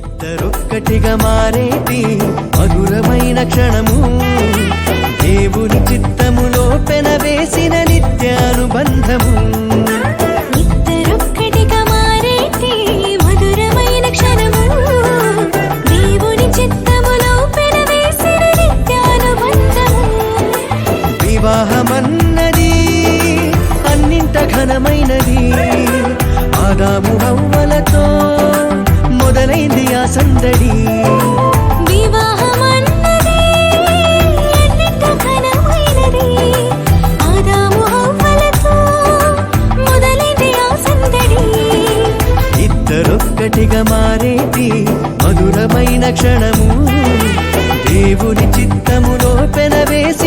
ఇద్దరొక్కటిగా మారేటి మధురమైన క్షణము దేవుని చిత్తములో పెనవేసిన నిత్యానుబంధము. ఇద్దరొక్కటిగా మారేటి మధురమైన క్షణము దేవుని చిత్తములో పెనవేసిన నిత్యానుబంధము. వివాహమన్నది అన్నింట ఘనమైనది, ఆదాము హవ్వలతో మొదలైంది ఆ సందడి. వివాహమన్నది అన్నింట ఘనమైనది, ఆదాము హవ్వలతో మొదలైంది ఆ సందడి. ఇద్దరొక్కటిగా మారేటి మధురమైన క్షణము దేవుని చిత్తములో పెనవేసి